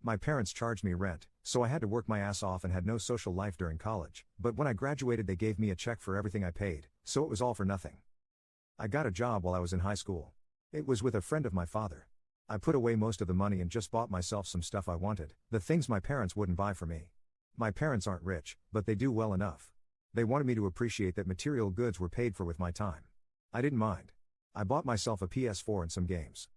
My parents charged me rent, so I had to work my ass off and had no social life during college, but when I graduated they gave me a check for everything I paid, so it was all for nothing. I got a job while I was in high school. It was with a friend of my father. I put away most of the money and just bought myself some stuff I wanted, the things my parents wouldn't buy for me. My parents aren't rich, but they do well enough. They wanted me to appreciate that material goods were paid for with my time. I didn't mind. I bought myself a PS4 and some games.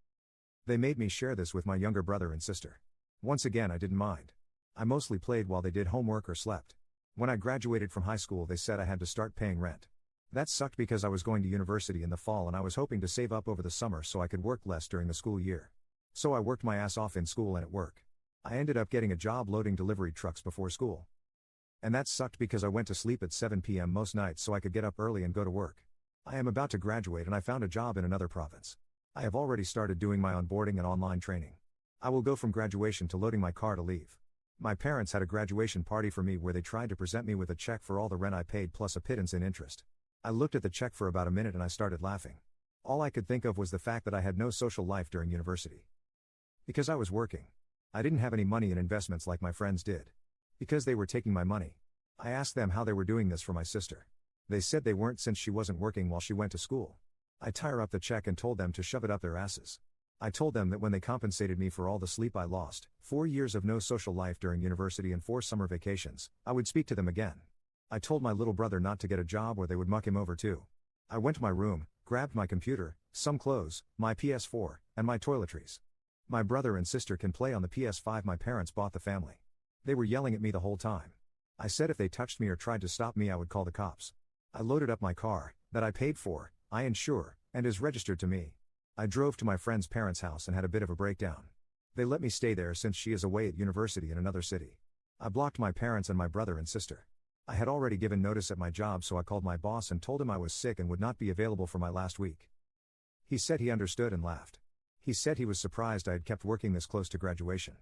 They made me share this with my younger brother and sister. Once again I didn't mind. I mostly played while they did homework or slept. When I graduated from high school they said I had to start paying rent. That sucked because I was going to university in the fall and I was hoping to save up over the summer so I could work less during the school year. So I worked my ass off in school and at work. I ended up getting a job loading delivery trucks before school. And that sucked because I went to sleep at 7 p.m. most nights so I could get up early and go to work. I am about to graduate and I found a job in another province. I have already started doing my onboarding and online training. I will go from graduation to loading my car to leave. My parents had a graduation party for me where they tried to present me with a check for all the rent I paid plus a pittance in interest. I looked at the check for about a minute and I started laughing. All I could think of was the fact that I had no social life during university. Because I was working. I didn't have any money in investments like my friends did. Because they were taking my money. I asked them how they were doing this for my sister. They said they weren't since she wasn't working while she went to school. I tore up the check and told them to shove it up their asses. I told them that when they compensated me for all the sleep I lost, 4 years of no social life during university and 4 summer vacations, I would speak to them again. I told my little brother not to get a job or they would muck him over too. I went to my room, grabbed my computer, some clothes, my PS4, and my toiletries. My brother and sister can play on the PS5 my parents bought the family. They were yelling at me the whole time. I said if they touched me or tried to stop me I would call the cops. I loaded up my car, that I paid for, I insure, and is registered to me. I drove to my friend's parents' house and had a bit of a breakdown. They let me stay there since she is away at university in another city. I blocked my parents and my brother and sister. I had already given notice at my job so I called my boss and told him I was sick and would not be available for my last week. He said he understood and laughed. He said he was surprised I had kept working this close to graduation.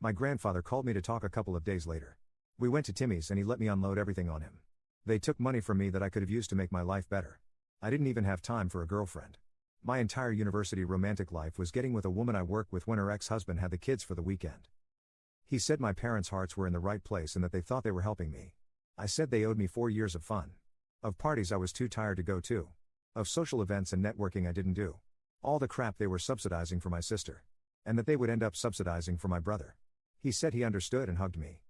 My grandfather called me to talk a couple of days later. We went to Timmy's and he let me unload everything on him. They took money from me that I could have used to make my life better. I didn't even have time for a girlfriend. My entire university romantic life was getting with a woman I worked with when her ex-husband had the kids for the weekend. He said my parents' hearts were in the right place and that they thought they were helping me. I said they owed me 4 years of fun. Of parties I was too tired to go to. Of social events and networking I didn't do. All the crap they were subsidizing for my sister. And that they would end up subsidizing for my brother. He said he understood and hugged me.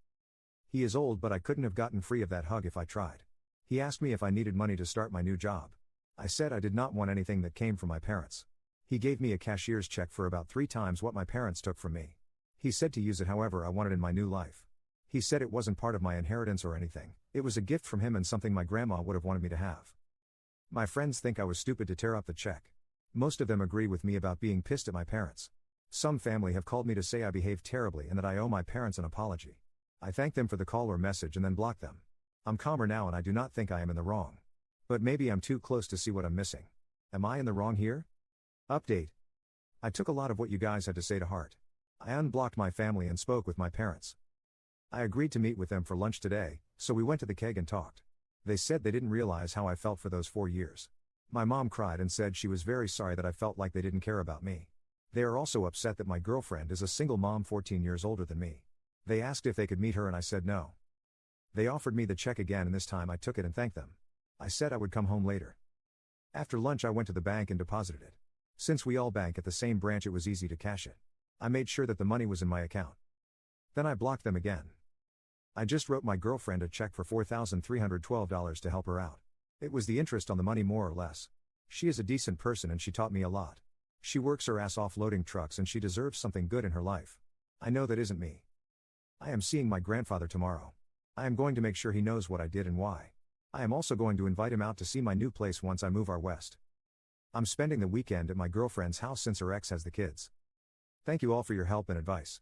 He is old but I couldn't have gotten free of that hug if I tried. He asked me if I needed money to start my new job. I said I did not want anything that came from my parents. He gave me a cashier's check for about 3 times what my parents took from me. He said to use it however I wanted in my new life. He said it wasn't part of my inheritance or anything, it was a gift from him and something my grandma would have wanted me to have. My friends think I was stupid to tear up the check. Most of them agree with me about being pissed at my parents. Some family have called me to say I behaved terribly and that I owe my parents an apology. I thank them for the call or message and then block them. I'm calmer now and I do not think I am in the wrong. But maybe I'm too close to see what I'm missing. Am I in the wrong here? Update. I took a lot of what you guys had to say to heart. I unblocked my family and spoke with my parents. I agreed to meet with them for lunch today, so we went to the keg and talked. They said they didn't realize how I felt for those 4 years. My mom cried and said she was very sorry that I felt like they didn't care about me. They are also upset that my girlfriend is a single mom 14 years older than me. They asked if they could meet her and I said no. They offered me the check again and this time I took it and thanked them. I said I would come home later. After lunch I went to the bank and deposited it. Since we all bank at the same branch it was easy to cash it. I made sure that the money was in my account. Then I blocked them again. I just wrote my girlfriend a check for $4,312 to help her out. It was the interest on the money more or less. She is a decent person and she taught me a lot. She works her ass off loading trucks and she deserves something good in her life. I know that isn't me. I am seeing my grandfather tomorrow. I am going to make sure he knows what I did and why. I am also going to invite him out to see my new place once I move out west. I'm spending the weekend at my girlfriend's house since her ex has the kids. Thank you all for your help and advice.